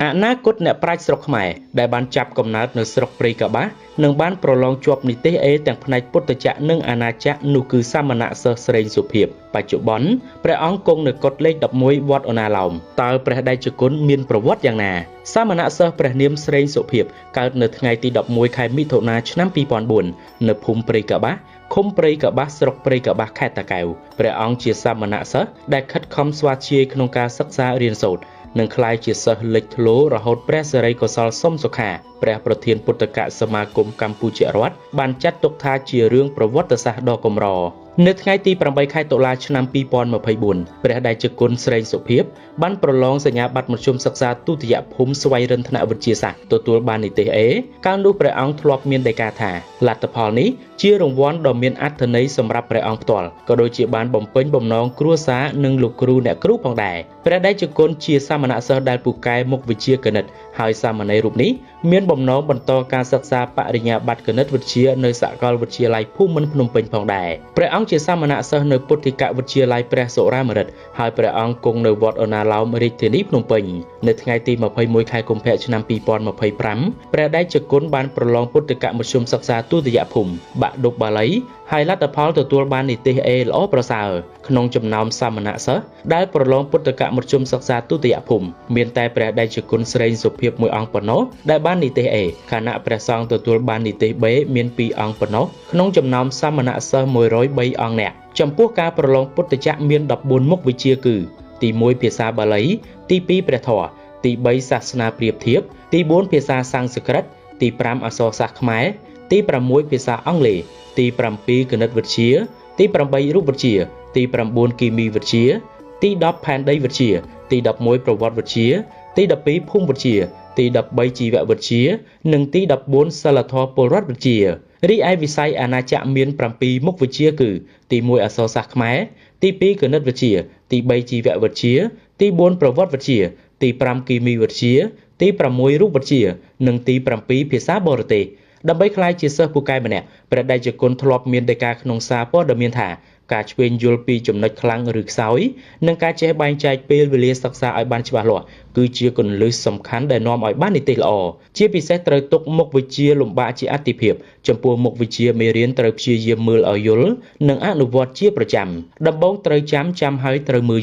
អនាគតអ្នកប្រាជ្ញស្រុកខ្មែរដែលបានចាប់កំណើតនៅស្រុកព្រៃកបាសនឹងបានប្រឡងជាប់នីតិអេទាំងផ្នែកពុទ្ធចក្រនិងអាណាចក្រនោះគឺសាមណសិស្សស្រេងសុភាពបច្ចុប្បន្នព្រះអង្គគង់នៅកុដិលេខ11វត្តអូណាឡោមតើព្រះតេជគុណមានប្រវត្តិយ៉ាងណាសាមណសិស្សព្រះនាមស្រេងសុភាពកើតនៅថ្ងៃទី11ខែមិថុនាឆ្នាំ2004នៅភូមិព្រៃកបាសឃុំព្រៃកបាសស្រុកព្រៃកបាសខេត្តតាកែវព្រះអង្គជាសាមណសិស្សដែលខិតខំស្វាធ្យាយក្នុងការសិក្សារៀនសូត្រនឹងក្លាយជាសិស្សលេចធ្លោរហូតព្រះសិរីកុសលសុំសុខាព្រះប្រធានពុទ្ធកសមាគមកម្ពុជារដ្ឋបានចាត់ទុកថាជារឿងប្រវត្តិសាស្ត្រដ៏កម្រនៅថ្ងៃទី8ខែតុលាឆ្នាំ2024ព្រះតេជគុណស្រេងសុភាពបានប្រឡងសញ្ញាបត្រមធ្យមសិក្សាទុតិយភូមិស្វ័យរិន្ធនវិទ្យាសាស្ត្រទទួលបាននីតិអេកាលនោះព្រះអង្គធ្លាប់មានដីកាថាលទ្ធផលនេះជារង្វាន់ដ៏មានអត្ថន័យសម្រាប់ព្រះអង្គផ្ទាល់ក៏ដូចជាបានបំពេញបំណងគ្រួសារនិងលោកគ្រូអ្នកគ្រូផងដែរព្រះតេជគុណជាសាមណសិស្សដែលពូកែមុខវិជ្ជាគណិតហើយសាមណេររូបនេះមានបំណងបន្តការសិក្សាបរិញ្ញាបត្រគណិតវិទ្យានៅសាកលវិទ្យាល័យភូមិន្ទភ្នំពេញផងដែរព្រះអង្គជាសាមណសិស្សនៅពុទ្ធិកវិទ្យាល័យព្រះសុរាម្រិតហើយព្រះអង្គគង់នៅវត្តអូណាឡោមរាជធានីភ្នំពេញនៅថ្ងៃទី21ខែកុម្ភៈឆ្នាំ2025ព្រះតេជគុណបានប្រឡងពុទ្ធិកមធ្យមសិក្សាទុតិយភូមិបាក់ឌុបបាលីហើយលទ្ធផលទទួលបាននីតិអេល្អប្រសើរក្នុងចំណោមសាមណសិស្សដែលប្រឡងពុទ្ធិកមធ្យមសិក្សាទុតិយភូមិមានតែព្រះតេជគុណស្រេងសុភាពមួយអង្គប៉ុណ្ណោះដែលបាននីតិអេខណៈព្រះសង្ឃទទួលបាននីតិបេមាន2អង្គប៉ុណ្ណោះក្នុងចំណោមសាមណសិស្ស103អង្គនាក់ចំពោះការប្រឡងពុទ្ធចក្រមាន14មុខវិជ្ជាគឺទី1ភាសាបាលីទី2ព្រះធម៌ទី3សាសនាប្រៀបធៀបទី4ភាសាសំស្ក្រឹតទី5អក្សរសាស្ត្រខ្មែរទី6ភាសាអង់គ្លេសទី7គណិតវិទ្យាទី8រូបវិទ្យាទី9គីមីវិទ្យាទី10ផែនដីវិទ្យាទី11ប្រវត្តិវិទ្យាទី12ភូមិវិទ្យាទី13ជីវវិទ្យានិងទី14សិលធម៌ពលរដ្ឋវិទ្យារីឯវិស័យអាណាចក្រមាន7មុខវិជ្ជាគឺទី1អក្សរសាស្ត្រខ្មែរទី2គណិតវិទ្យាទី3ជីវវិទ្យាទី4ប្រវត្តិវិទ្យាទី5គីមីវិទ្យាទី6រូបវិទ្យានិងទី7ភាសាបរទេសដើម្បីក្លាយជាសិស្សពូកែម្នាក់ព្រះតេជគុណធ្លាប់មានដីកាក្នុងសារព័ត៌មានថាការឆ្វេងយល់ពីចំណុចខ្លាំងឬខ្សោយនិងការចេះបែងចែកពេលវេលាសិក្សាឲ្យបានច្បាស់លាស់គឺជាគន្លឹះសំខាន់ដែលនាំឲ្យបាននីតិល្អជាពិសេសត្រូវទុកមុខវិជ្ជាលំបាកជាអាទិភាពចំពោះមុខវិជ្ជាមេរៀនត្រូវព្យាយាមមើលឲ្យយល់និងអនុវត្តជាប្រចាំដំបូងត្រូវចាំហើយត្រូវមើល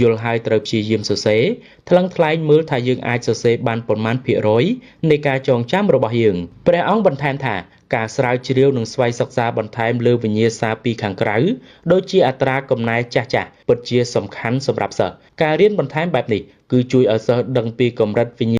យល់ហើយត្រូវព្យាយាមសរសេរថ្លឹងថ្លែងមើលថាយើងអាចសរសេរបានប៉ុន្មានភាគរយនៃការចងចាំរបស់យើងព្រះអង្គបន្ថែមថាការស្រាវជ្រាវនិងស្វ័យសិក្សាបន្ថែមលើវិញ្ញាសាពីខាងក្រៅដូចជាអត្រាកំណែចាស់ពិតជាសំខាន់សម្រាប់សិស្សការរៀនបន្ថែមបែបនេះគឺជួយឲ្យសិស្សដឹងពីកម្រិតវិញ្ញា